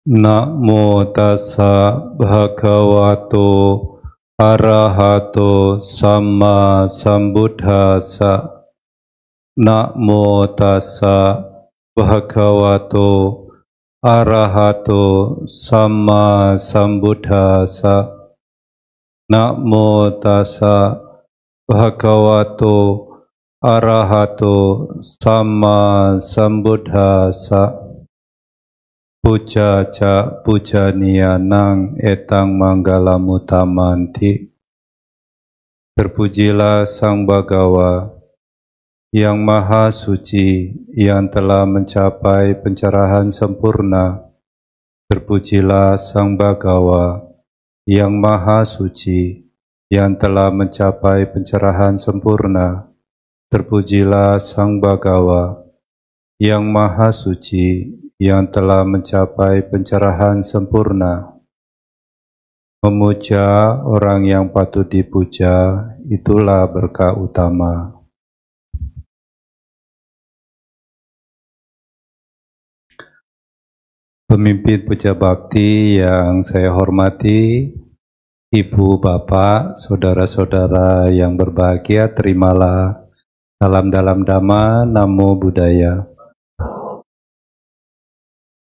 Namo tassa bhagavato arahato samma sambuddhassa. Namo tassa bhagavato arahato samma sambuddhassa. Namo tassa bhagavato arahato samma sambuddhassa. Puja ca pujaniya nang etang manggalamutamanti. Terpujilah Sang Bhagawa yang Maha Suci, yang telah mencapai pencerahan sempurna. Terpujilah Sang Bhagawa yang Maha Suci, yang telah mencapai pencerahan sempurna. Terpujilah Sang Bhagawa yang Maha Suci, yang telah mencapai pencerahan sempurna. Memuja orang yang patut dipuja, itulah berkah utama. Pemimpin puja bakti yang saya hormati, Ibu, Bapak, saudara-saudara yang berbahagia, terimalah salam dalam Dhamma, Namo Buddhaya.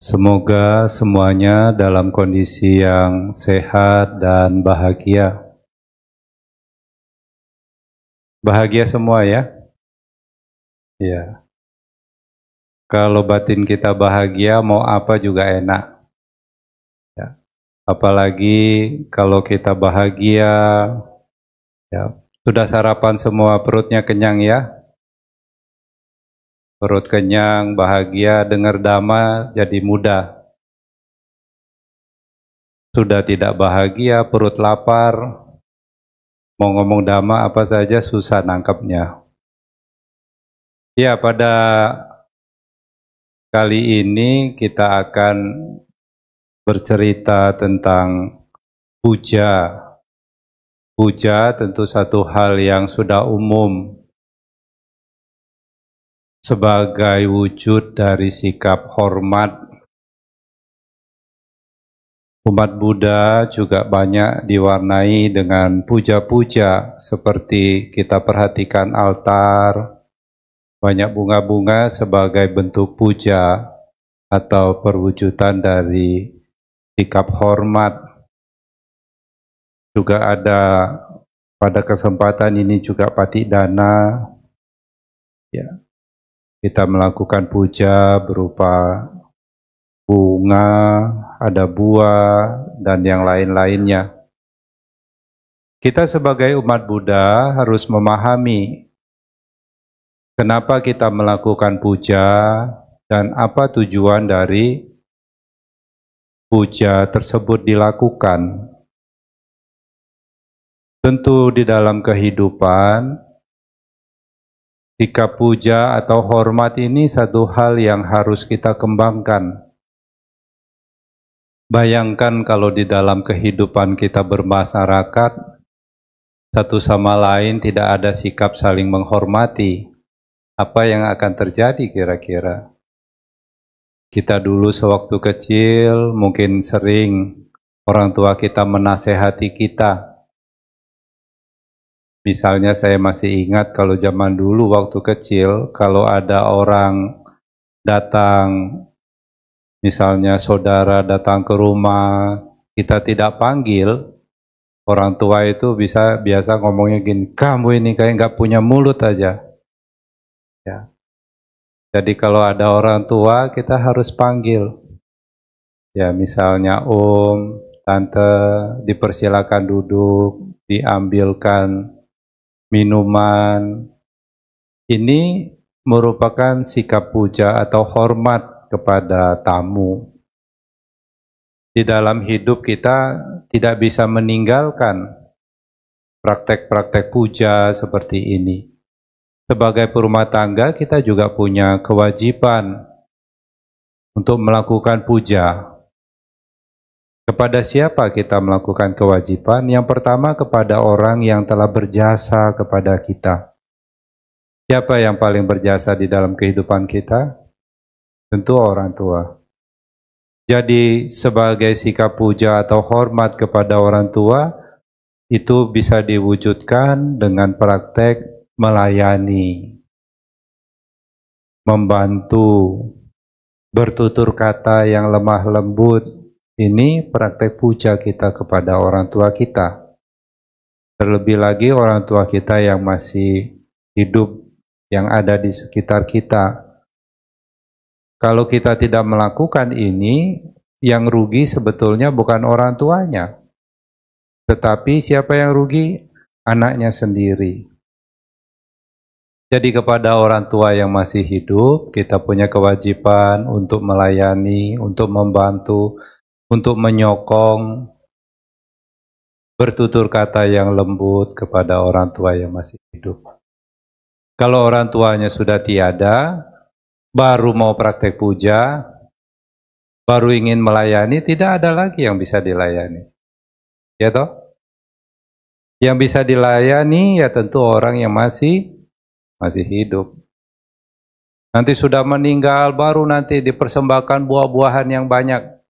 Semoga semuanya dalam kondisi yang sehat dan bahagia. Bahagia semua ya? Ya. Kalau batin kita bahagia, mau apa juga enak. Ya. Apalagi kalau kita bahagia, ya. Sudah sarapan semua, perutnya kenyang ya? Perut kenyang, bahagia, dengar Dhamma jadi mudah. Sudah tidak bahagia, perut lapar, mau ngomong Dhamma apa saja susah nangkapnya. Ya, pada kali ini kita akan bercerita tentang puja. Puja tentu satu hal yang sudah umum sebagai wujud dari sikap hormat. Umat Buddha juga banyak diwarnai dengan puja-puja, seperti kita perhatikan altar, banyak bunga-bunga sebagai bentuk puja atau perwujudan dari sikap hormat. Juga ada pada kesempatan ini juga patidana, ya. Kita melakukan puja berupa bunga, ada buah, dan yang lain-lainnya. Kita sebagai umat Buddha harus memahami kenapa kita melakukan puja dan apa tujuan dari puja tersebut dilakukan. Tentu di dalam kehidupan, sikap puja atau hormat ini satu hal yang harus kita kembangkan. Bayangkan kalau di dalam kehidupan kita bermasyarakat, satu sama lain tidak ada sikap saling menghormati. Apa yang akan terjadi kira-kira? Kita dulu sewaktu kecil mungkin sering orang tua kita menasehati kita. Misalnya saya masih ingat kalau zaman dulu waktu kecil, kalau ada orang datang, misalnya saudara datang ke rumah, kita tidak panggil, orang tua itu biasa ngomongnya gini, kamu ini kayak nggak punya mulut aja. Ya. Jadi kalau ada orang tua, kita harus panggil. Ya, misalnya om, tante, dipersilakan duduk, diambilkan minuman. Ini merupakan sikap puja atau hormat kepada tamu. Di dalam hidup kita tidak bisa meninggalkan praktek-praktek puja seperti ini. Sebagai perumah tangga kita juga punya kewajiban untuk melakukan puja. Kepada siapa kita melakukan kewajiban? Yang pertama kepada orang yang telah berjasa kepada kita. Siapa yang paling berjasa di dalam kehidupan kita? Tentu orang tua. Jadi sebagai sikap puja atau hormat kepada orang tua itu bisa diwujudkan dengan praktek melayani, membantu, bertutur kata yang lemah lembut. Ini praktek puja kita kepada orang tua kita. Terlebih lagi orang tua kita yang masih hidup, yang ada di sekitar kita. Kalau kita tidak melakukan ini, yang rugi sebetulnya bukan orang tuanya, tetapi siapa yang rugi? Anaknya sendiri. Jadi kepada orang tua yang masih hidup, kita punya kewajiban untuk melayani, untuk membantu, untuk menyokong, bertutur kata yang lembut kepada orang tua yang masih hidup. Kalau orang tuanya sudah tiada, baru mau praktek puja, baru ingin melayani, tidak ada lagi yang bisa dilayani. Ya toh? Yang bisa dilayani ya tentu orang yang masih hidup. Nanti sudah meninggal, baru nanti dipersembahkan buah-buahan yang banyak.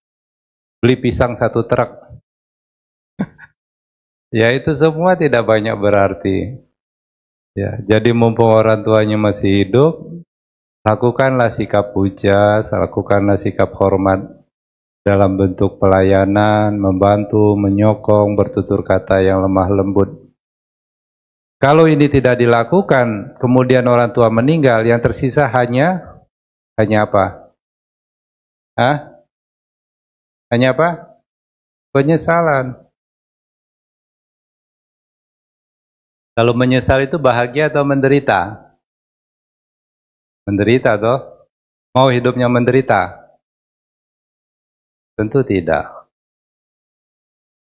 Beli pisang 1 truk. Ya itu semua tidak banyak berarti. Ya, jadi mumpung orang tuanya masih hidup, lakukanlah sikap puja, lakukanlah sikap hormat dalam bentuk pelayanan, membantu, menyokong, bertutur kata yang lemah lembut. Kalau ini tidak dilakukan, kemudian orang tua meninggal, yang tersisa hanya apa? Hah? Hanya apa? Penyesalan. Kalau menyesal itu bahagia atau menderita? Menderita toh? Mau hidupnya menderita? Tentu tidak.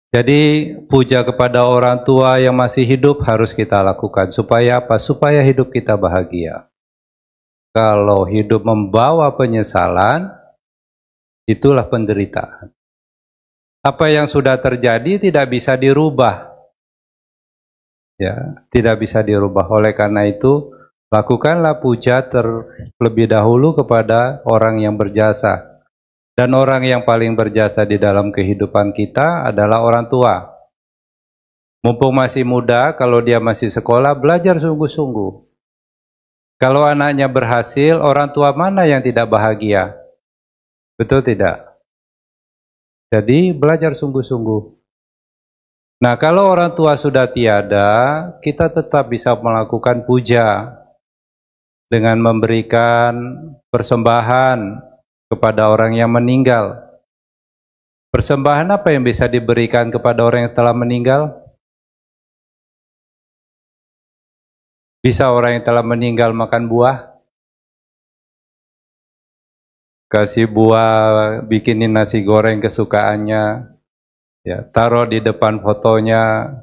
Jadi puja kepada orang tua yang masih hidup harus kita lakukan. Supaya apa? Supaya hidup kita bahagia. Kalau hidup membawa penyesalan, itulah penderitaan. Apa yang sudah terjadi tidak bisa dirubah. Ya, tidak bisa dirubah. Oleh karena itu, lakukanlah puja terlebih dahulu kepada orang yang berjasa. Dan orang yang paling berjasa di dalam kehidupan kita adalah orang tua. Mumpung masih muda, kalau dia masih sekolah, belajar sungguh-sungguh. Kalau anaknya berhasil, orang tua mana yang tidak bahagia? Betul tidak? Jadi belajar sungguh-sungguh. Nah, kalau orang tua sudah tiada, kita tetap bisa melakukan puja dengan memberikan persembahan kepada orang yang meninggal. Persembahan apa yang bisa diberikan kepada orang yang telah meninggal? Bisa orang yang telah meninggal makan buah? Kasih buah, bikinin nasi goreng kesukaannya, ya, taruh di depan fotonya.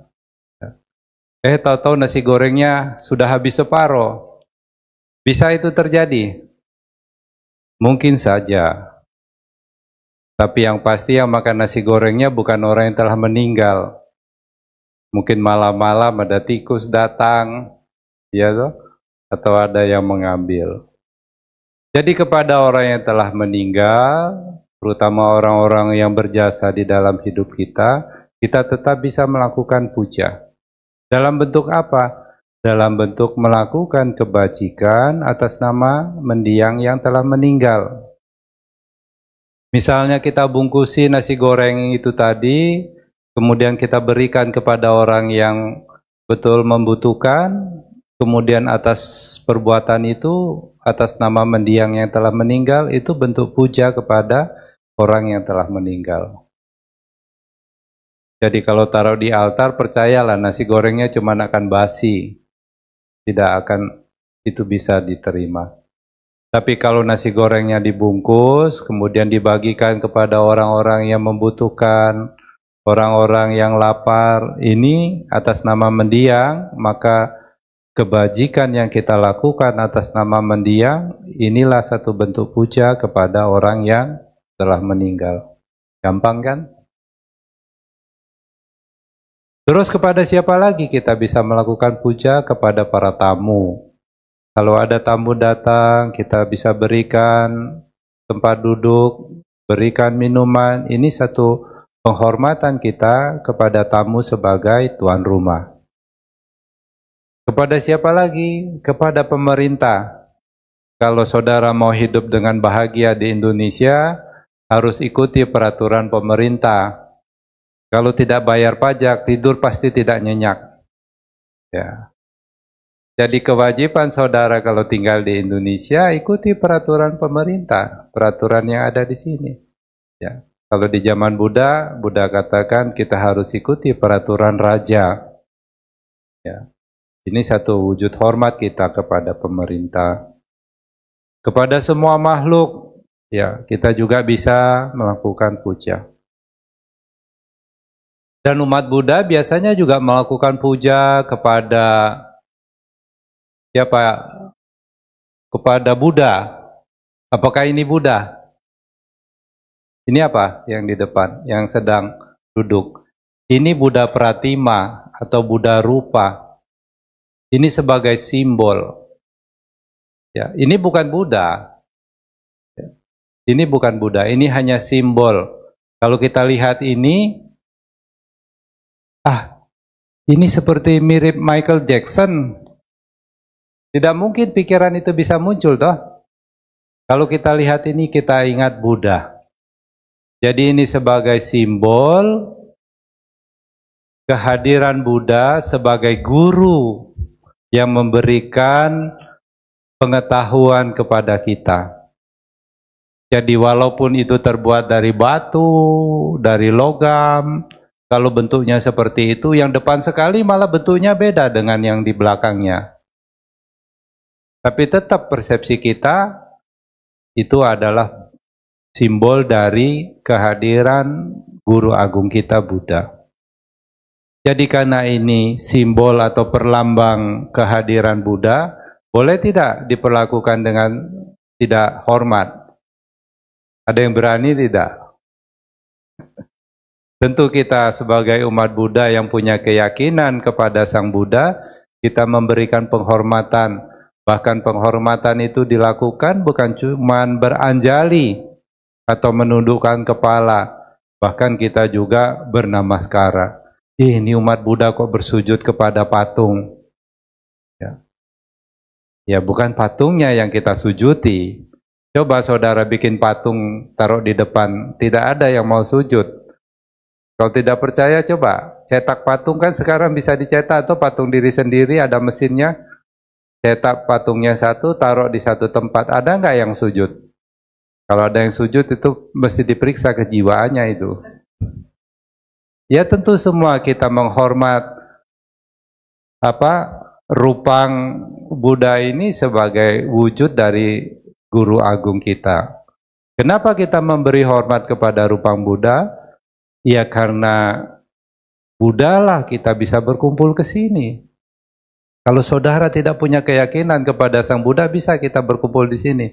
Tahu-tahu nasi gorengnya sudah habis separuh. Bisa itu terjadi? Mungkin saja. Tapi yang pasti yang makan nasi gorengnya bukan orang yang telah meninggal. Mungkin malam-malam ada tikus datang, ya toh? Atau ada yang mengambil. Jadi kepada orang yang telah meninggal, terutama orang-orang yang berjasa di dalam hidup kita, kita tetap bisa melakukan puja. Dalam bentuk apa? Dalam bentuk melakukan kebajikan atas nama mendiang yang telah meninggal. Misalnya kita bungkusi nasi goreng itu tadi, kemudian kita berikan kepada orang yang betul membutuhkan, kemudian atas perbuatan itu, atas nama mendiang yang telah meninggal, itu bentuk puja kepada orang yang telah meninggal. Jadi kalau taruh di altar, percayalah nasi gorengnya cuma akan basi. Tidak akan itu bisa diterima. Tapi kalau nasi gorengnya dibungkus, kemudian dibagikan kepada orang-orang yang membutuhkan, orang-orang yang lapar, ini atas nama mendiang, maka kebajikan yang kita lakukan atas nama mendiang, inilah satu bentuk puja kepada orang yang telah meninggal. Gampang kan? Terus kepada siapa lagi kita bisa melakukan puja? Kepada para tamu. Kalau ada tamu datang, kita bisa berikan tempat duduk, berikan minuman. Ini satu penghormatan kita kepada tamu sebagai tuan rumah. Kepada siapa lagi? Kepada pemerintah. Kalau saudara mau hidup dengan bahagia di Indonesia, harus ikuti peraturan pemerintah. Kalau tidak bayar pajak, tidur pasti tidak nyenyak. Ya. Jadi kewajiban saudara kalau tinggal di Indonesia, ikuti peraturan pemerintah, peraturan yang ada di sini. Ya. Kalau di zaman Buddha, Buddha katakan kita harus ikuti peraturan raja. Ya. Ini satu wujud hormat kita kepada pemerintah. Kepada semua makhluk, ya, kita juga bisa melakukan puja. Dan umat Buddha biasanya juga melakukan puja kepada siapa? Kepada Buddha. Apakah ini Buddha? Ini apa yang di depan, yang sedang duduk? Ini Buddha Pratima atau Buddha Rupa. Ini sebagai simbol. Ya, ini bukan Buddha. Ya, ini bukan Buddha, ini hanya simbol. Kalau kita lihat ini, ini seperti mirip Michael Jackson. Tidak mungkin pikiran itu bisa muncul, toh. Kalau kita lihat ini, kita ingat Buddha. Jadi ini sebagai simbol kehadiran Buddha sebagai guru yang memberikan pengetahuan kepada kita. Jadi walaupun itu terbuat dari batu, dari logam, kalau bentuknya seperti itu, yang depan sekali malah bentuknya beda dengan yang di belakangnya. Tapi tetap persepsi kita itu adalah simbol dari kehadiran Guru Agung kita Buddha. Jadi karena ini simbol atau perlambang kehadiran Buddha, boleh tidak diperlakukan dengan tidak hormat? Ada yang berani tidak? Tentu kita sebagai umat Buddha yang punya keyakinan kepada Sang Buddha, kita memberikan penghormatan. Bahkan penghormatan itu dilakukan bukan cuma beranjali atau menundukkan kepala. Bahkan kita juga bernamaskara. Ini umat Buddha kok bersujud kepada patung. Ya bukan patungnya yang kita sujuti. Coba saudara bikin patung taruh di depan, tidak ada yang mau sujud. Kalau tidak percaya coba cetak patung, kan sekarang bisa dicetak atau patung diri sendiri, ada mesinnya. Cetak patungnya satu, taruh di satu tempat, ada nggak yang sujud? Kalau ada yang sujud itu mesti diperiksa kejiwaannya itu. Ya tentu semua kita menghormat rupang Buddha ini sebagai wujud dari Guru Agung kita. Kenapa kita memberi hormat kepada rupang Buddha? Ya karena Buddha lah kita bisa berkumpul ke sini. Kalau saudara tidak punya keyakinan kepada Sang Buddha, bisa kita berkumpul di sini.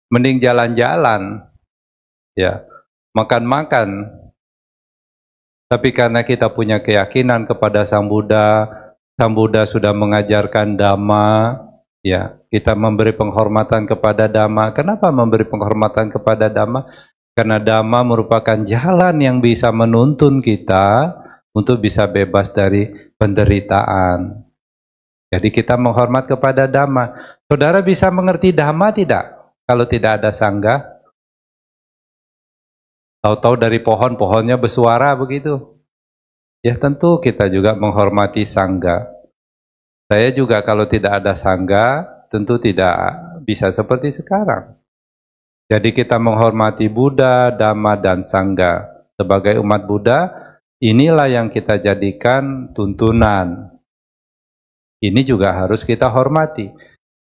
Mending jalan-jalan, ya, makan-makan. Tapi karena kita punya keyakinan kepada Sang Buddha sudah mengajarkan Dhamma, ya, kita memberi penghormatan kepada Dhamma. Kenapa memberi penghormatan kepada Dhamma? Karena Dhamma merupakan jalan yang bisa menuntun kita untuk bisa bebas dari penderitaan. Jadi kita menghormat kepada Dhamma. Saudara bisa mengerti Dhamma tidak? Kalau tidak ada sangga? Tahu-tahu dari pohonnya bersuara begitu. Ya tentu kita juga menghormati sangga. Saya juga kalau tidak ada sangga, tentu tidak bisa seperti sekarang. Jadi kita menghormati Buddha, Dhamma, dan Sangga. Sebagai umat Buddha, inilah yang kita jadikan tuntunan. Ini juga harus kita hormati.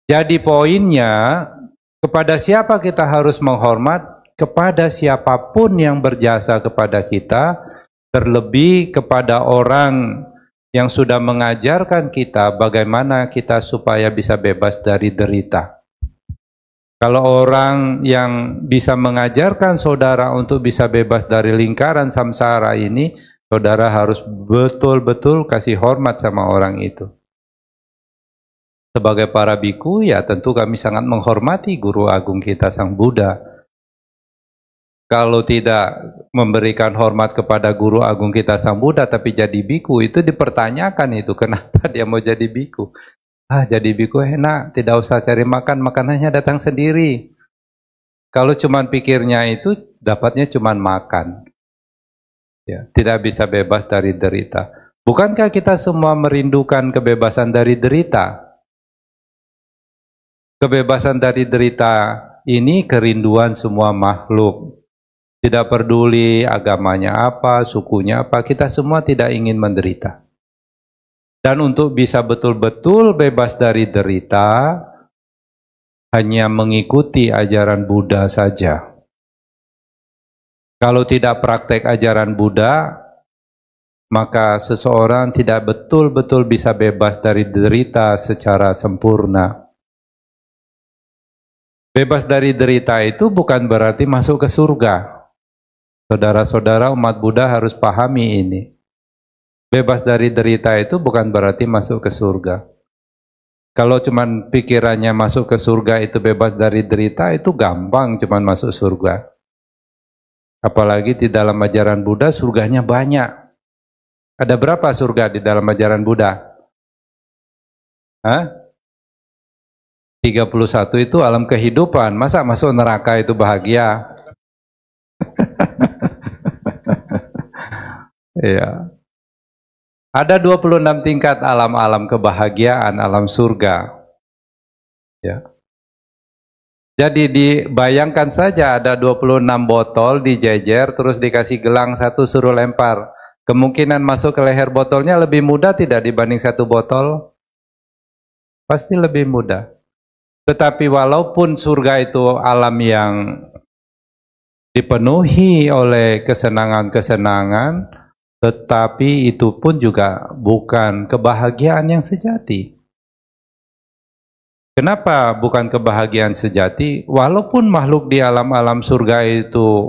Jadi poinnya, kepada siapa kita harus menghormat? Kepada siapapun yang berjasa kepada kita, terlebih kepada orang yang sudah mengajarkan kita bagaimana kita supaya bisa bebas dari derita. Kalau orang yang bisa mengajarkan saudara untuk bisa bebas dari lingkaran samsara ini, saudara harus betul-betul kasih hormat sama orang itu. Sebagai para biku, ya tentu kami sangat menghormati Guru Agung kita Sang Buddha. kalau tidak memberikan hormat kepada guru agung kita Sang Buddha tapi jadi biku, itu dipertanyakan itu kenapa dia mau jadi biku. Jadi biku enak, tidak usah cari makan, makanannya datang sendiri. Kalau cuman pikirnya itu dapatnya cuman makan. Ya, tidak bisa bebas dari derita. Bukankah kita semua merindukan kebebasan dari derita? Kebebasan dari derita ini kerinduan semua makhluk. Tidak peduli agamanya apa, sukunya apa, kita semua tidak ingin menderita. Dan untuk bisa betul-betul bebas dari derita, hanya mengikuti ajaran Buddha saja. Kalau tidak praktek ajaran Buddha, maka seseorang tidak betul-betul bisa bebas dari derita secara sempurna. Bebas dari derita itu bukan berarti masuk ke surga. Saudara-saudara umat Buddha harus pahami ini. Bebas dari derita itu bukan berarti masuk ke surga. Kalau cuman pikirannya masuk ke surga itu bebas dari derita, itu gampang cuman masuk surga. Apalagi di dalam ajaran Buddha surganya banyak. Ada berapa surga di dalam ajaran Buddha? 31 itu alam kehidupan. Masa masuk neraka itu bahagia? Ya. Ada 26 tingkat alam-alam kebahagiaan, alam surga. Ya. Jadi dibayangkan saja ada 26 botol dijejer terus dikasih gelang satu suruh lempar. Kemungkinan masuk ke leher botolnya lebih mudah tidak dibanding satu botol? Pasti lebih mudah. Tetapi walaupun surga itu alam yang dipenuhi oleh kesenangan-kesenangan, tetapi itu pun juga bukan kebahagiaan yang sejati. Kenapa bukan kebahagiaan sejati? Walaupun makhluk di alam-alam surga itu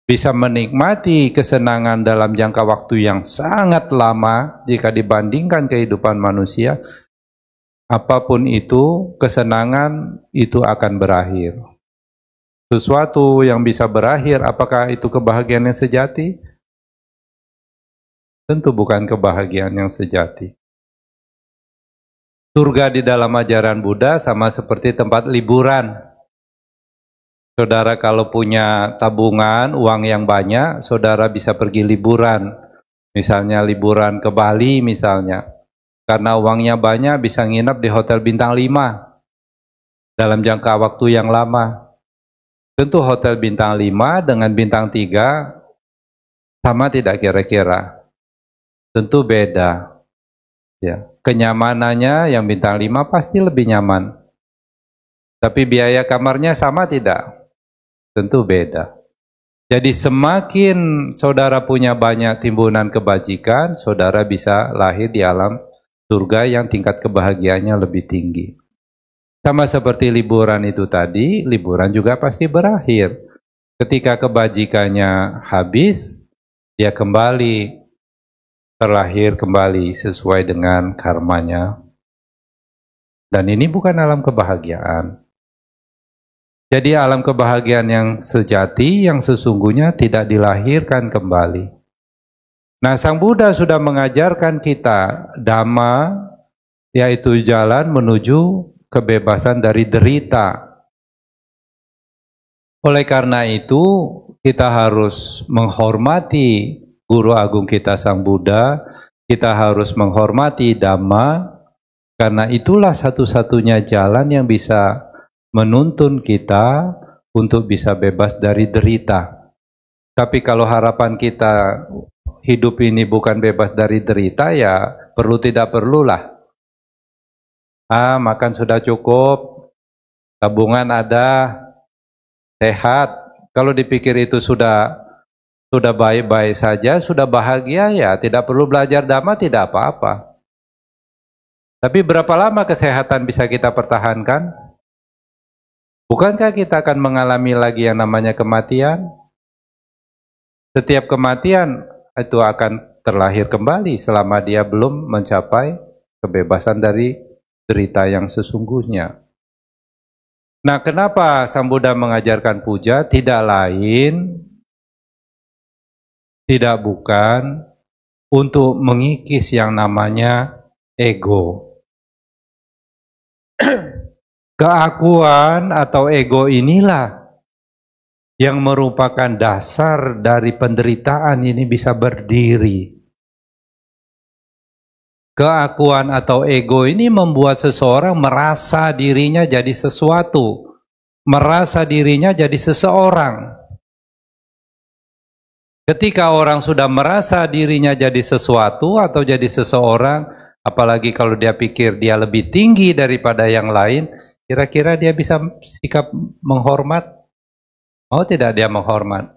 bisa menikmati kesenangan dalam jangka waktu yang sangat lama jika dibandingkan kehidupan manusia, apapun itu, kesenangan itu akan berakhir. Sesuatu yang bisa berakhir, apakah itu kebahagiaan yang sejati? Tentu bukan kebahagiaan yang sejati. Surga di dalam ajaran Buddha sama seperti tempat liburan. Saudara kalau punya tabungan, uang yang banyak, saudara bisa pergi liburan. Misalnya liburan ke Bali misalnya. Karena uangnya banyak bisa nginep di hotel bintang 5 dalam jangka waktu yang lama. Tentu hotel bintang 5 dengan bintang 3 sama tidak kira-kira? Tentu beda. Ya, kenyamanannya yang bintang 5 pasti lebih nyaman. Tapi biaya kamarnya sama tidak? Tentu beda. Jadi semakin saudara punya banyak timbunan kebajikan, saudara bisa lahir di alam surga yang tingkat kebahagiaannya lebih tinggi. Sama seperti liburan itu tadi, liburan juga pasti berakhir. Ketika kebajikannya habis, dia kembali terlahir kembali sesuai dengan karmanya. Dan ini bukan alam kebahagiaan. Jadi alam kebahagiaan yang sejati, yang sesungguhnya tidak dilahirkan kembali. Nah, Sang Buddha sudah mengajarkan kita Dhamma, yaitu jalan menuju kebebasan dari derita. Oleh karena itu, kita harus menghormati Guru Agung kita Sang Buddha, kita harus menghormati Dhamma, karena itulah satu-satunya jalan yang bisa menuntun kita untuk bisa bebas dari derita. Tapi kalau harapan kita hidup ini bukan bebas dari derita, ya perlu tidak perlulah. Makan sudah cukup, tabungan ada, sehat. Kalau dipikir itu sudah baik-baik saja, sudah bahagia, ya tidak perlu belajar Dhamma, tidak apa-apa. Tapi berapa lama kesehatan bisa kita pertahankan? Bukankah kita akan mengalami lagi yang namanya kematian? Setiap kematian itu akan terlahir kembali selama dia belum mencapai kebebasan dari derita yang sesungguhnya. Nah, kenapa Sang Buddha mengajarkan puja? Tidak lain tidak bukan untuk mengikis yang namanya ego. Keakuan atau ego inilah yang merupakan dasar dari penderitaan ini bisa berdiri. Keakuan atau ego ini membuat seseorang merasa dirinya jadi sesuatu, merasa dirinya jadi seseorang. Ketika orang sudah merasa dirinya jadi sesuatu atau jadi seseorang, apalagi kalau dia pikir dia lebih tinggi daripada yang lain, kira-kira dia bisa sikap menghormat? Mau tidak dia menghormat?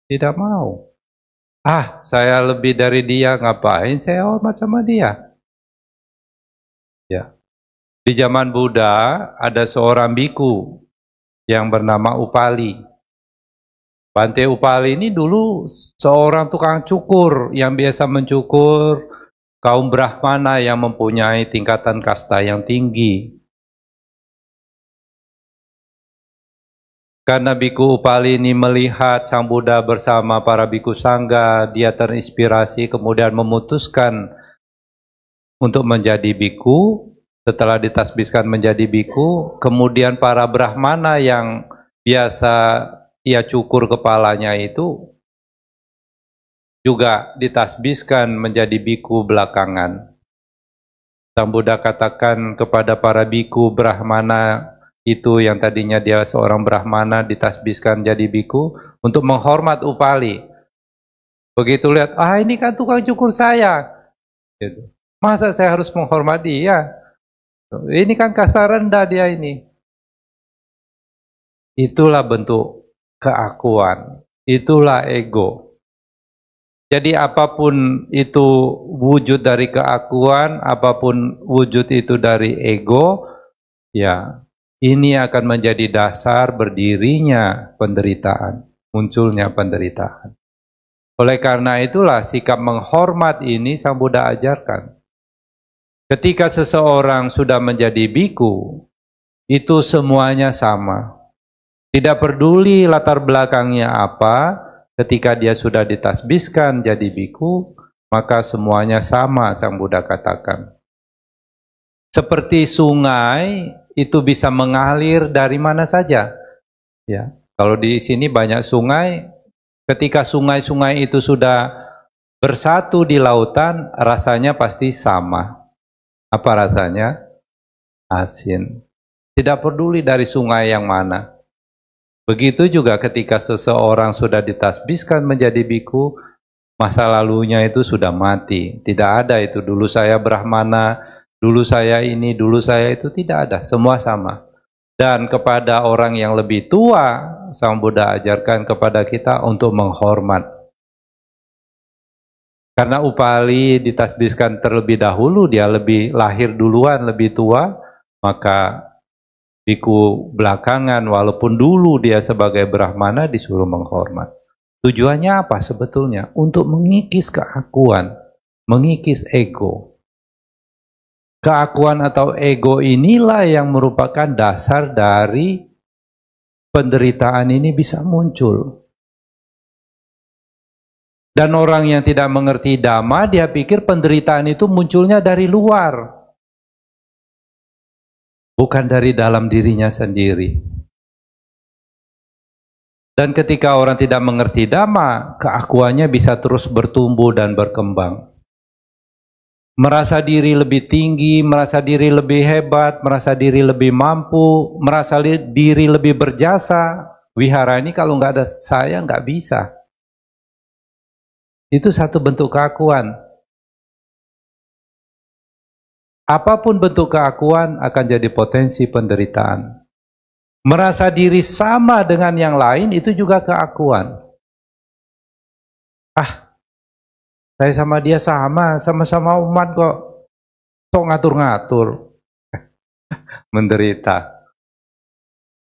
Tidak mau. Ah, saya lebih dari dia, ngapain saya hormat sama dia? Ya. Di zaman Buddha ada seorang biku yang bernama Upali. Bante Upali ini dulu seorang tukang cukur yang biasa mencukur kaum Brahmana yang mempunyai tingkatan kasta yang tinggi. Karena biku Upali ini melihat Sang Buddha bersama para biku sangga, dia terinspirasi kemudian memutuskan untuk menjadi biku. Setelah ditasbihkan menjadi biku, kemudian para Brahmana yang biasa ia cukur kepalanya itu juga ditasbihkan menjadi biku belakangan. Sang Buddha katakan kepada para biku Brahmana itu yang tadinya dia seorang Brahmana ditasbihkan jadi biku untuk menghormat Upali. Begitu lihat, ah ini kan tukang cukur saya. Gitu. Masa saya harus menghormat dia? Ini kan kasta rendah dia ini. Itulah bentuk keakuan. Itulah ego. Jadi apapun itu wujud dari keakuan, apapun wujud itu dari ego, ya ini akan menjadi dasar berdirinya penderitaan, munculnya penderitaan. Oleh karena itulah sikap menghormat ini Sang Buddha ajarkan. Ketika seseorang sudah menjadi biku, itu semuanya sama. Tidak peduli latar belakangnya apa, ketika dia sudah ditasbihkan jadi biku, maka semuanya sama, Sang Buddha katakan. Seperti sungai, itu bisa mengalir dari mana saja. Ya, kalau di sini banyak sungai, ketika sungai-sungai itu sudah bersatu di lautan, rasanya pasti sama. Apa rasanya? Asin. Tidak peduli dari sungai yang mana. Begitu juga ketika seseorang sudah ditasbihkan menjadi biku, masa lalunya itu sudah mati. Tidak ada itu dulu saya Brahmana, dulu saya ini, dulu saya itu, tidak ada. Semua sama. Dan kepada orang yang lebih tua, Sang Buddha ajarkan kepada kita untuk menghormat. Karena Upali ditasbihkan terlebih dahulu, dia lebih lahir duluan, lebih tua, maka biku belakangan, walaupun dulu dia sebagai Brahmana disuruh menghormat. Tujuannya apa sebetulnya? Untuk mengikis keakuan, mengikis ego. Keakuan atau ego inilah yang merupakan dasar dari penderitaan ini bisa muncul. Dan orang yang tidak mengerti Dhamma, dia pikir penderitaan itu munculnya dari luar. Bukan dari dalam dirinya sendiri. Dan ketika orang tidak mengerti Dhamma, keakuannya bisa terus bertumbuh dan berkembang. Merasa diri lebih tinggi, merasa diri lebih hebat, merasa diri lebih mampu, merasa diri lebih berjasa. Wihara ini kalau nggak ada saya nggak bisa. Itu satu bentuk keakuan. Apapun bentuk keakuan akan jadi potensi penderitaan. Merasa diri sama dengan yang lain itu juga keakuan. Ah, saya sama dia sama-sama umat kok. Kok ngatur-ngatur. Menderita.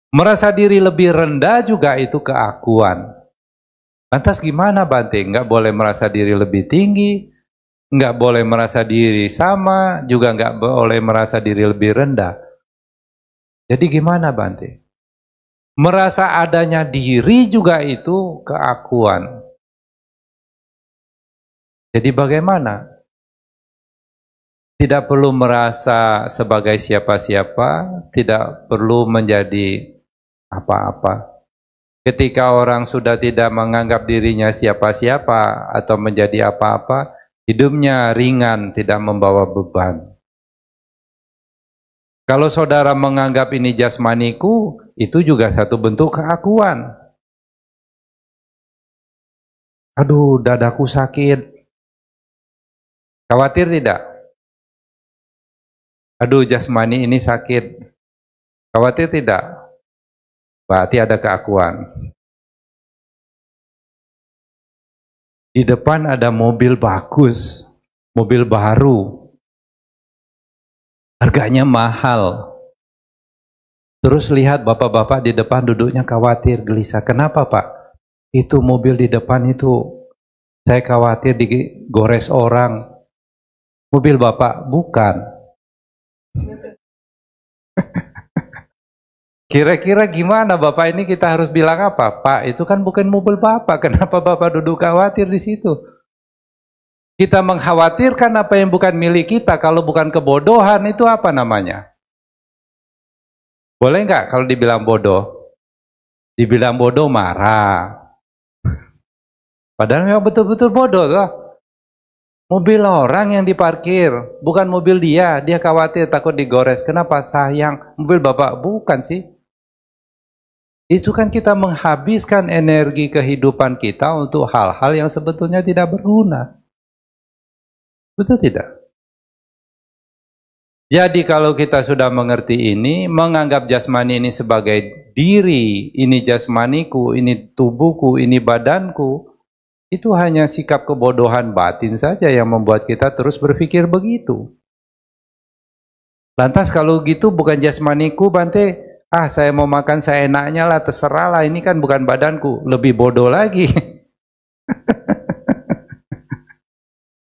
Merasa diri lebih rendah juga itu keakuan. Lantas gimana Bante? Nggak boleh merasa diri lebih tinggi, nggak boleh merasa diri sama, juga nggak boleh merasa diri lebih rendah. Jadi gimana Bante? Merasa adanya diri juga itu keakuan. Jadi bagaimana? Tidak perlu merasa sebagai siapa-siapa, tidak perlu menjadi apa-apa. Ketika orang sudah tidak menganggap dirinya siapa-siapa atau menjadi apa-apa, hidupnya ringan, tidak membawa beban. Kalau saudara menganggap ini jasmaniku, itu juga satu bentuk keakuan. Aduh, dadaku sakit. Khawatir tidak? Aduh, jasmani ini sakit. Khawatir tidak? Berarti ada keakuan. Di depan ada mobil bagus, mobil baru. Harganya mahal. Terus lihat bapak-bapak di depan duduknya khawatir, gelisah. Kenapa, Pak? Itu mobil di depan itu, saya khawatir digores orang. Mobil Bapak? Bukan. Kira-kira gimana Bapak ini, kita harus bilang apa? Pak, itu kan bukan mobil Bapak, kenapa Bapak duduk khawatir di situ? Kita mengkhawatirkan apa yang bukan milik kita, kalau bukan kebodohan itu apa namanya? Boleh nggak kalau dibilang bodoh? Dibilang bodoh marah. Padahal memang betul-betul bodoh loh. Mobil orang yang diparkir, bukan mobil dia khawatir takut digores. Kenapa? Sayang, mobil Bapak bukan sih. Itu kan kita menghabiskan energi kehidupan kita untuk hal-hal yang sebetulnya tidak berguna. Betul tidak? Jadi kalau kita sudah mengerti ini, menganggap jasmani ini sebagai diri, ini jasmaniku, ini tubuhku, ini badanku, itu hanya sikap kebodohan batin saja yang membuat kita terus berpikir begitu. Lantas kalau gitu bukan jasmaniku, Bante, saya mau makan seenaknya lah, terserah lah, ini kan bukan badanku. Lebih bodoh lagi.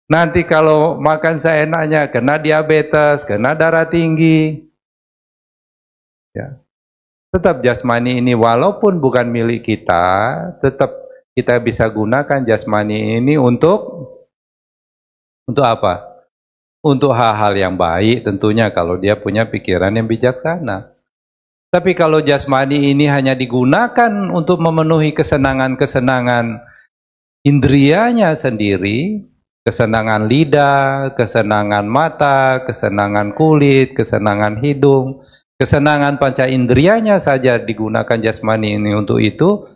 Nanti kalau makan seenaknya, kena diabetes, kena darah tinggi. Ya. Tetap jasmani ini walaupun bukan milik kita, tetap kita bisa gunakan jasmani ini untuk apa? Untuk hal-hal yang baik tentunya kalau dia punya pikiran yang bijaksana. Tapi kalau jasmani ini hanya digunakan untuk memenuhi kesenangan-kesenangan indrianya sendiri, kesenangan lidah, kesenangan mata, kesenangan kulit, kesenangan hidung, kesenangan panca indrianya saja digunakan jasmani ini untuk itu,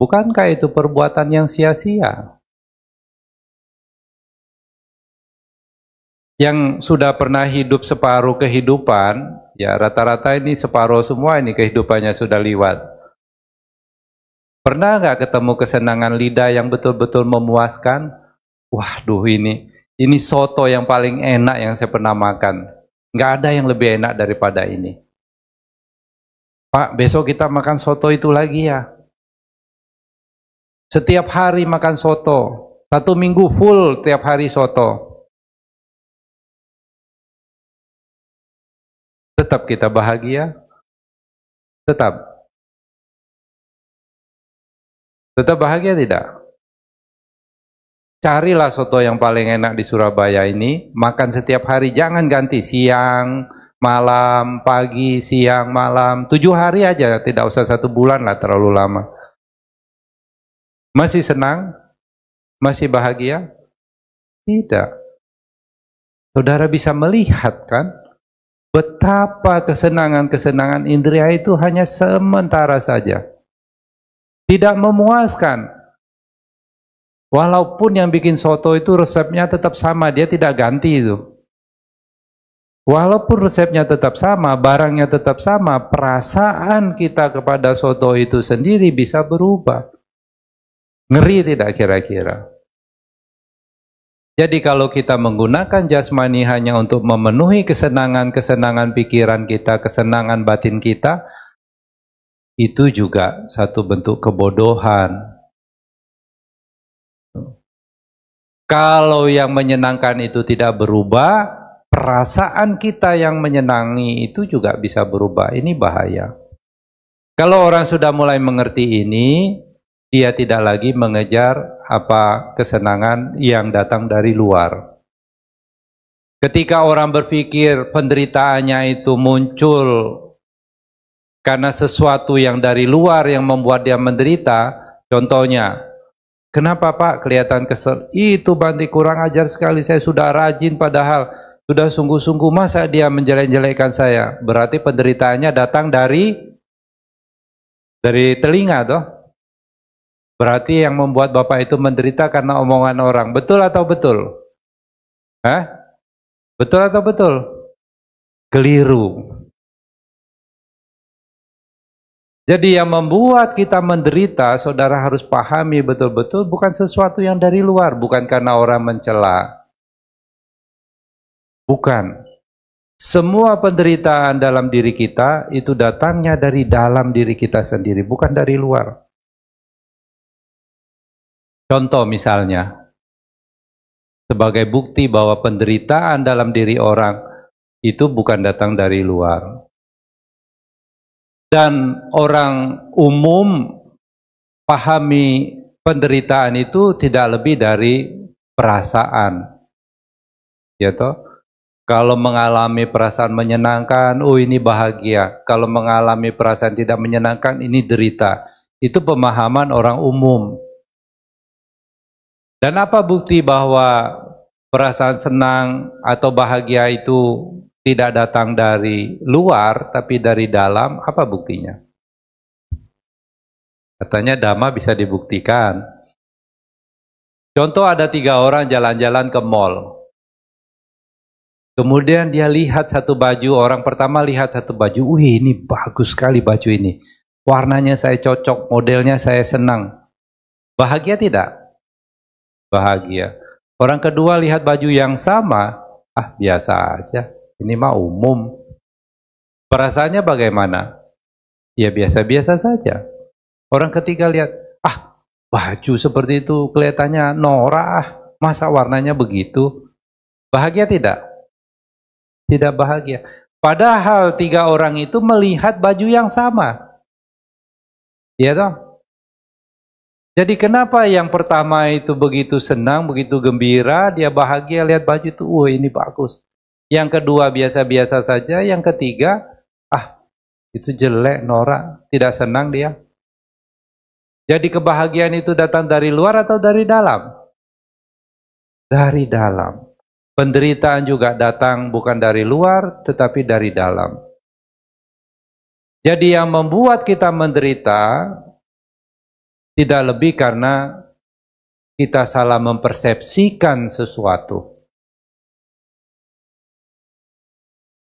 bukankah itu perbuatan yang sia-sia? Yang sudah pernah hidup separuh kehidupan, ya rata-rata ini separuh semua ini kehidupannya sudah liwat. Pernah nggak ketemu kesenangan lidah yang betul-betul memuaskan? Waduh, ini soto yang paling enak yang saya pernah makan. Nggak ada yang lebih enak daripada ini. Pak, besok kita makan soto itu lagi ya. Setiap hari makan soto. 1 minggu full tiap hari soto. Tetap kita bahagia? Tetap. Tetap bahagia tidak? Carilah soto yang paling enak di Surabaya ini, makan setiap hari, jangan ganti siang, malam, pagi, siang, malam, 7 hari aja, tidak usah 1 bulan lah, terlalu lama. Masih senang? Masih bahagia? Tidak. Saudara bisa melihat kan, betapa kesenangan-kesenangan indera itu hanya sementara saja. Tidak memuaskan. Walaupun yang bikin soto itu resepnya tetap sama, dia tidak ganti itu. Walaupun resepnya tetap sama, barangnya tetap sama, perasaan kita kepada soto itu sendiri bisa berubah. Ngeri tidak kira-kira? Jadi kalau kita menggunakan jasmani hanya untuk memenuhi kesenangan-kesenangan pikiran kita, kesenangan batin kita, itu juga satu bentuk kebodohan. Kalau yang menyenangkan itu tidak berubah, perasaan kita yang menyenangi itu juga bisa berubah. Ini bahaya. Kalau orang sudah mulai mengerti ini, dia tidak lagi mengejar kesenangan yang datang dari luar. Ketika orang berpikir penderitaannya itu muncul karena sesuatu yang dari luar yang membuat dia menderita, contohnya, kenapa Pak kelihatan kesel? Itu Bante kurang ajar sekali, saya sudah rajin padahal sudah sungguh-sungguh, masa dia menjelek-jelekkan saya? Berarti penderitaannya datang dari telinga toh. Berarti yang membuat Bapak itu menderita karena omongan orang. Betul atau betul? Hah? Betul atau betul? Keliru. Jadi yang membuat kita menderita, saudara harus pahami betul-betul bukan sesuatu yang dari luar, bukan karena orang mencela. Bukan. Semua penderitaan dalam diri kita itu datangnya dari dalam diri kita sendiri, bukan dari luar. Contoh misalnya, sebagai bukti bahwa penderitaan dalam diri orang itu bukan datang dari luar. Dan orang umum pahami penderitaan itu tidak lebih dari perasaan. Ya toh? Kalau mengalami perasaan menyenangkan, oh ini bahagia. Kalau mengalami perasaan tidak menyenangkan, ini derita. Itu pemahaman orang umum. Dan apa bukti bahwa perasaan senang atau bahagia itu tidak datang dari luar, tapi dari dalam? Apa buktinya? Katanya Dhamma bisa dibuktikan. Contoh, ada 3 orang jalan-jalan ke mall. Kemudian dia lihat satu baju, orang pertama lihat satu baju, wih ini bagus sekali baju ini. Warnanya saya cocok, modelnya saya senang. Bahagia tidak? Bahagia. Orang kedua lihat baju yang sama, biasa aja, ini mah umum. Perasaannya bagaimana? Ya biasa-biasa saja. Orang ketiga lihat, baju seperti itu kelihatannya norak, masa warnanya begitu? Bahagia tidak? Tidak bahagia. Padahal 3 orang itu melihat baju yang sama. Iya toh? Jadi kenapa yang pertama itu begitu senang, begitu gembira, dia bahagia lihat baju itu, ini bagus. Yang kedua biasa-biasa saja, yang ketiga, itu jelek, norak, tidak senang dia. Jadi kebahagiaan itu datang dari luar atau dari dalam? Dari dalam. Penderitaan juga datang bukan dari luar, tetapi dari dalam. Jadi yang membuat kita menderita tidak lebih karena kita salah mempersepsikan sesuatu.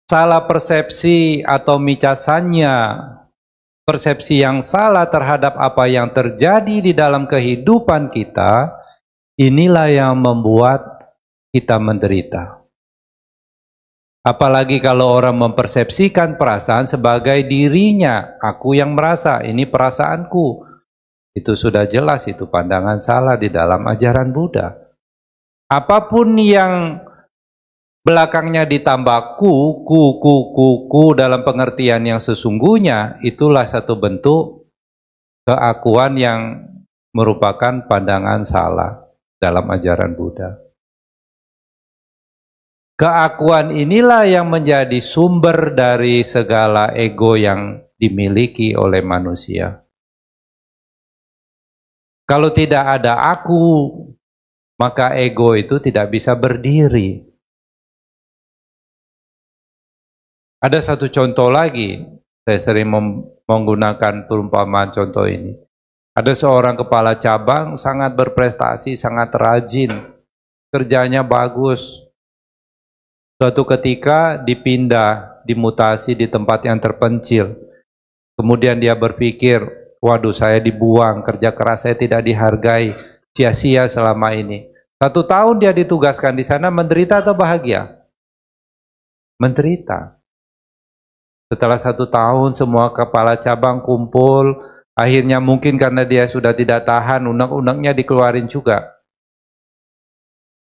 Salah persepsi atau micasannya, persepsi yang salah terhadap apa yang terjadi di dalam kehidupan kita, inilah yang membuat kita menderita. Apalagi kalau orang mempersepsikan perasaan sebagai dirinya, aku yang merasa, ini perasaanku. Itu sudah jelas, itu pandangan salah di dalam ajaran Buddha. Apapun yang belakangnya ditambah ku dalam pengertian yang sesungguhnya, itulah satu bentuk keakuan yang merupakan pandangan salah dalam ajaran Buddha. Keakuan inilah yang menjadi sumber dari segala ego yang dimiliki oleh manusia. Kalau tidak ada aku, maka ego itu tidak bisa berdiri. Ada satu contoh lagi, saya sering menggunakan perumpamaan contoh ini. Ada seorang kepala cabang sangat berprestasi, sangat rajin, kerjanya bagus. Suatu ketika dipindah, dimutasi di tempat yang terpencil. Kemudian dia berpikir, waduh saya dibuang, kerja keras saya tidak dihargai, sia-sia selama ini. 1 tahun dia ditugaskan di sana, menderita atau bahagia? Menderita. Setelah 1 tahun semua kepala cabang kumpul, akhirnya mungkin karena dia sudah tidak tahan, undang-undangnya dikeluarin juga.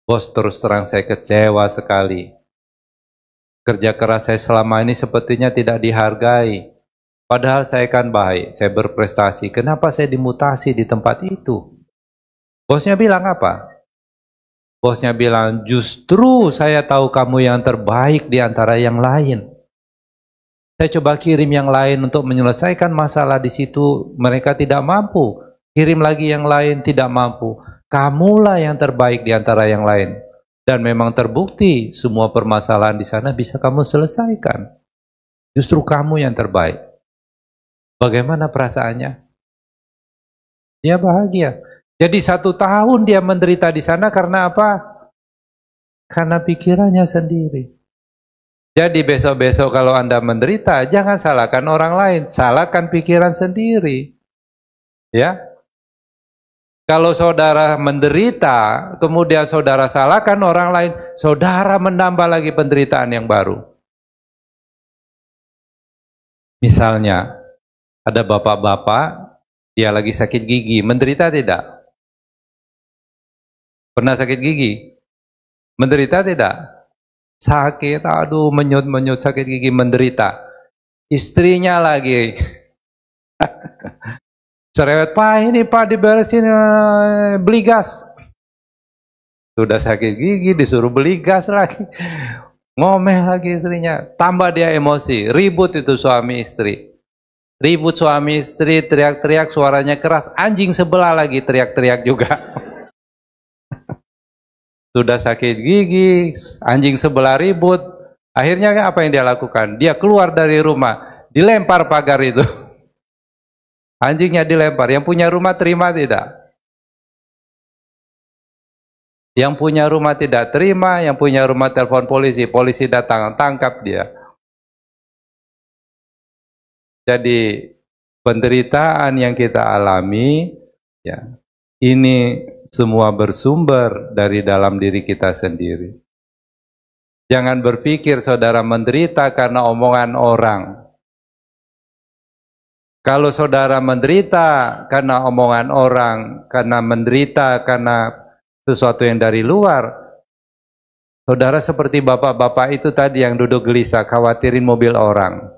Bos, terus terang saya kecewa sekali. Kerja keras saya selama ini sepertinya tidak dihargai. Padahal saya kan baik, saya berprestasi. Kenapa saya dimutasi di tempat itu? Bosnya bilang apa? Bosnya bilang, justru saya tahu kamu yang terbaik di antara yang lain. Saya coba kirim yang lain untuk menyelesaikan masalah di situ, mereka tidak mampu. Kirim lagi yang lain, tidak mampu. Kamulah yang terbaik di antara yang lain. Dan memang terbukti semua permasalahan di sana bisa kamu selesaikan. Justru kamu yang terbaik. Bagaimana perasaannya? Dia bahagia. Jadi 1 tahun dia menderita di sana karena apa? Karena pikirannya sendiri. Jadi besok-besok kalau Anda menderita, jangan salahkan orang lain, salahkan pikiran sendiri. Ya. Kalau saudara menderita, kemudian saudara salahkan orang lain, saudara menambah lagi penderitaan yang baru. Misalnya, ada bapak-bapak, dia lagi sakit gigi, menderita tidak? Pernah sakit gigi? Menderita tidak? Sakit, aduh menyut-menyut sakit gigi, menderita. Istrinya lagi cerewet, Pak ini Pak diberesin, beli gas. Sudah sakit gigi disuruh beli gas lagi. Ngomel lagi istrinya, tambah dia emosi, ribut itu suami istri. Ribut suami istri, teriak-teriak, suaranya keras, anjing sebelah lagi teriak-teriak juga. Sudah sakit gigi, anjing sebelah ribut. Akhirnya apa yang dia lakukan? Dia keluar dari rumah, dilempar pagar itu. Anjingnya dilempar. Yang punya rumah terima tidak? Yang punya rumah tidak terima, yang punya rumah telepon polisi. Polisi datang, tangkap dia. Jadi penderitaan yang kita alami, ya, ini semua bersumber dari dalam diri kita sendiri. Jangan berpikir saudara menderita karena omongan orang. Kalau saudara menderita karena omongan orang, karena menderita karena sesuatu yang dari luar, saudara seperti bapak-bapak itu tadi yang duduk gelisah, khawatirin mobil orang.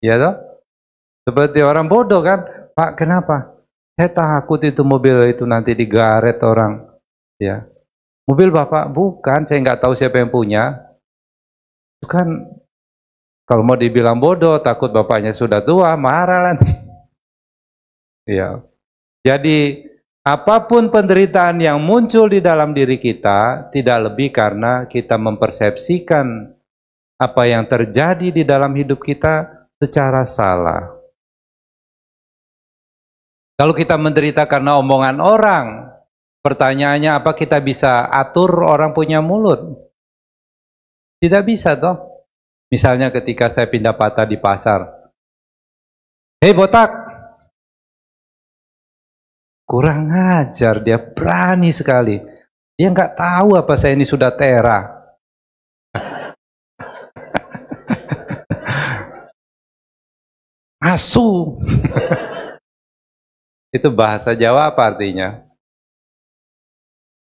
Ya toh? Seperti orang bodoh kan? Pak, kenapa? Saya takut itu mobil itu nanti digaret orang. Ya, mobil bapak bukan, saya nggak tahu siapa yang punya. Itu kan kalau mau dibilang bodoh, takut bapaknya sudah tua, marah nanti. Ya, jadi apapun penderitaan yang muncul di dalam diri kita tidak lebih karena kita mempersepsikan apa yang terjadi di dalam hidup kita secara salah. Kalau kita menderita karena omongan orang, pertanyaannya apa kita bisa atur orang punya mulut? Tidak bisa toh. Misalnya ketika saya pindah patah di pasar. Hei botak! Kurang ajar, dia berani sekali. Dia nggak tahu apa saya ini sudah tera. Asu! Itu bahasa Jawa apa artinya?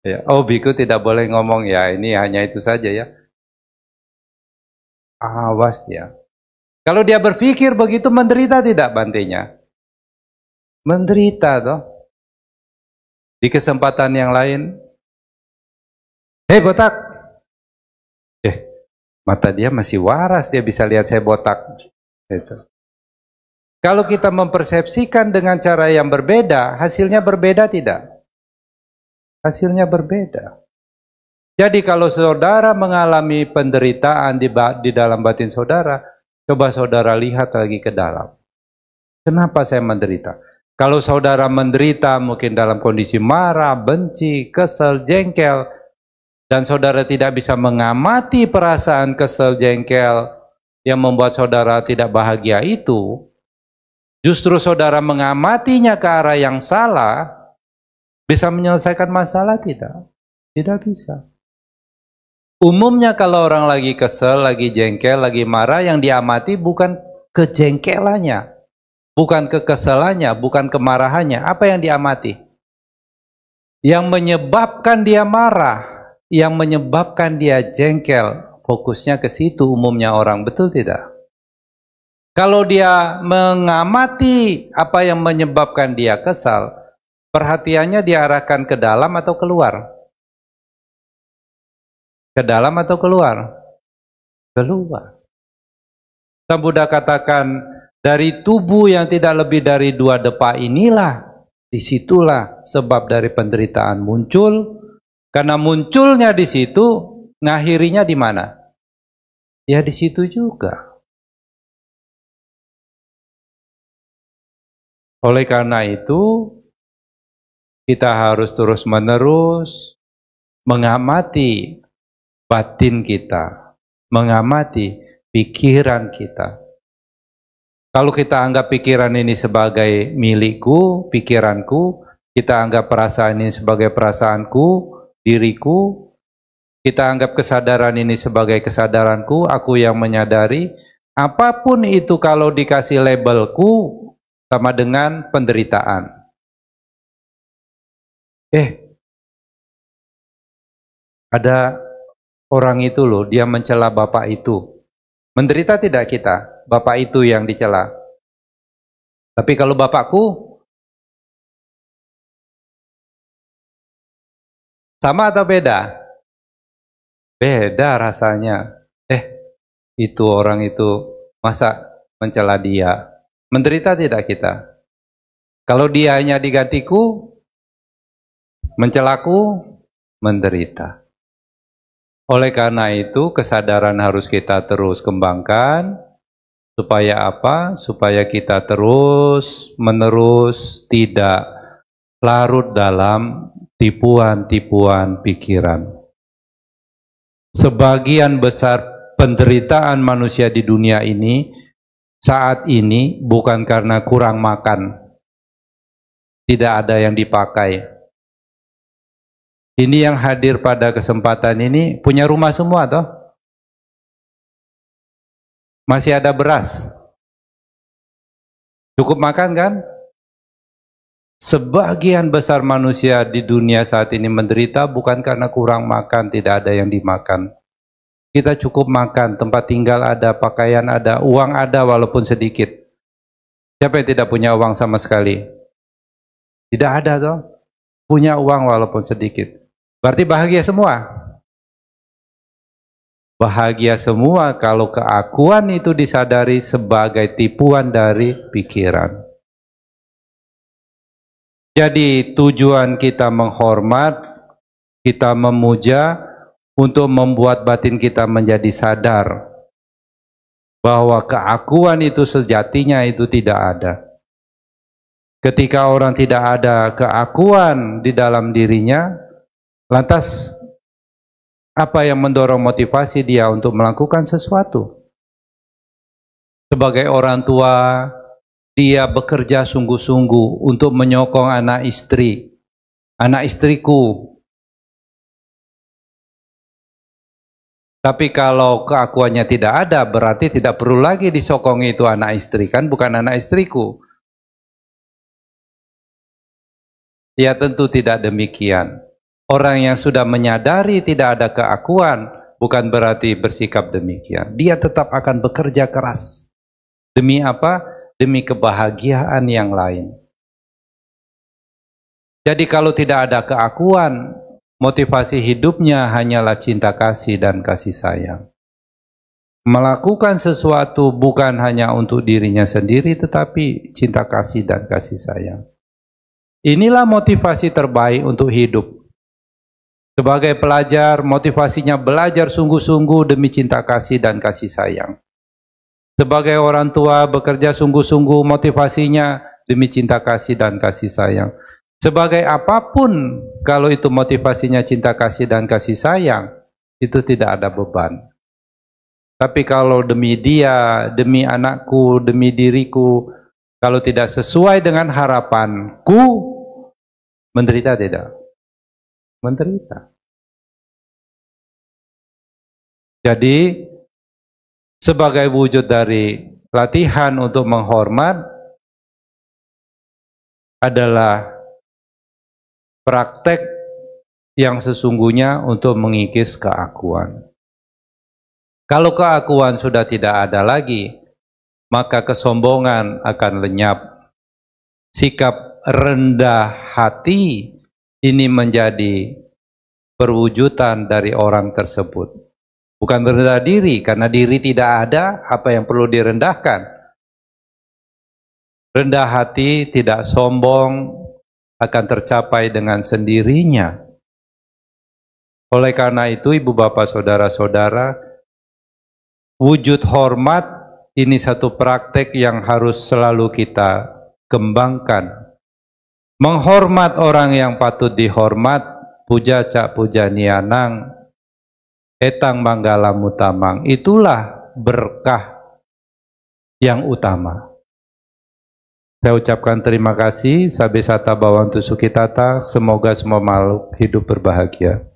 Ya. Oh, biku tidak boleh ngomong ya, ini hanya itu saja ya. Awas ya. Kalau dia berpikir begitu, menderita tidak bantainya? Menderita toh. Di kesempatan yang lain, hei botak! Mata dia masih waras, dia bisa lihat saya botak. Itu. Kalau kita mempersepsikan dengan cara yang berbeda, hasilnya berbeda tidak? Hasilnya berbeda. Jadi kalau saudara mengalami penderitaan di dalam batin saudara, coba saudara lihat lagi ke dalam. Kenapa saya menderita? Kalau saudara menderita mungkin dalam kondisi marah, benci, kesel, jengkel, dan saudara tidak bisa mengamati perasaan kesel, jengkel yang membuat saudara tidak bahagia itu, justru saudara mengamatinya ke arah yang salah, bisa menyelesaikan masalah tidak? Tidak bisa. Umumnya kalau orang lagi kesel, lagi jengkel, lagi marah, yang diamati bukan kejengkelannya, bukan kekesalannya, bukan kemarahannya. Apa yang diamati? Yang menyebabkan dia marah, yang menyebabkan dia jengkel, fokusnya ke situ umumnya orang, betul tidak? Kalau dia mengamati apa yang menyebabkan dia kesal, Perhatiannya diarahkan ke dalam atau keluar? Ke dalam atau keluar? Keluar. Sang Buddha katakan, dari tubuh yang tidak lebih dari 2 depa inilah, disitulah sebab dari penderitaan muncul. Karena munculnya di situ, ngakhirinya di mana? Ya di situ juga. Oleh karena itu, kita harus terus-menerus mengamati batin kita, mengamati pikiran kita. Kalau kita anggap pikiran ini sebagai milikku, pikiranku, kita anggap perasaan ini sebagai perasaanku, diriku, kita anggap kesadaran ini sebagai kesadaranku, aku yang menyadari, apapun itu kalau dikasih labelku sama dengan penderitaan. Ada orang itu loh, dia mencela bapak itu. Menderita tidak kita? Bapak itu yang dicela. Tapi kalau bapakku, sama atau beda? Beda rasanya. Itu orang itu masa mencela dia? Menderita tidak kita? Kalau dia hanya digantiku, mencelaku, menderita. Oleh karena itu, kesadaran harus kita terus kembangkan. Supaya apa? Supaya kita terus-menerus tidak larut dalam tipuan-tipuan pikiran. Sebagian besar penderitaan manusia di dunia ini saat ini bukan karena kurang makan, tidak ada yang dipakai. Ini yang hadir pada kesempatan ini punya rumah semua toh? Masih ada beras? Cukup makan kan? Sebagian besar manusia di dunia saat ini menderita bukan karena kurang makan, tidak ada yang dimakan. Kita cukup makan, tempat tinggal ada, pakaian ada, uang ada walaupun sedikit. Siapa yang tidak punya uang sama sekali? Tidak ada toh? Punya uang walaupun sedikit. Berarti bahagia semua? Bahagia semua kalau keakuan itu disadari sebagai tipuan dari pikiran. Jadi tujuan kita menghormat, kita memuja untuk membuat batin kita menjadi sadar bahwa keakuan itu sejatinya itu tidak ada. Ketika orang tidak ada keakuan di dalam dirinya, lantas apa yang mendorong motivasi dia untuk melakukan sesuatu? Sebagai orang tua, dia bekerja sungguh-sungguh untuk menyokong anak istri. Anak istriku. Tapi kalau keakuannya tidak ada, berarti tidak perlu lagi disokongi itu anak istri. Kan bukan anak istriku. Ya tentu tidak demikian. Orang yang sudah menyadari tidak ada keakuan, bukan berarti bersikap demikian. Dia tetap akan bekerja keras. Demi apa? Demi kebahagiaan yang lain. Jadi kalau tidak ada keakuan, motivasi hidupnya hanyalah cinta kasih dan kasih sayang. Melakukan sesuatu bukan hanya untuk dirinya sendiri, tetapi cinta kasih dan kasih sayang. Inilah motivasi terbaik untuk hidup. Sebagai pelajar, motivasinya belajar sungguh-sungguh demi cinta kasih dan kasih sayang. Sebagai orang tua, bekerja sungguh-sungguh, motivasinya demi cinta kasih dan kasih sayang. Sebagai apapun, kalau itu motivasinya cinta kasih dan kasih sayang, itu tidak ada beban. Tapi kalau demi dia, demi anakku, demi diriku, kalau tidak sesuai dengan harapanku, menderita tidak? Menderita. Jadi, sebagai wujud dari latihan untuk menghormat adalah praktek yang sesungguhnya untuk mengikis keakuan. Kalau keakuan sudah tidak ada lagi, maka kesombongan akan lenyap. Sikap rendah hati ini menjadi perwujudan dari orang tersebut. Bukan rendah diri, karena diri tidak ada, apa yang perlu direndahkan. Rendah hati, tidak sombong, akan tercapai dengan sendirinya. Oleh karena itu, ibu bapak saudara-saudara, wujud hormat ini satu praktek yang harus selalu kita kembangkan. Menghormat orang yang patut dihormat, puja cak puja nianang, etang manggala mutamang, itulah berkah yang utama. Saya ucapkan terima kasih, sabe sata bawang tusukitata, semoga semua makhluk hidup berbahagia.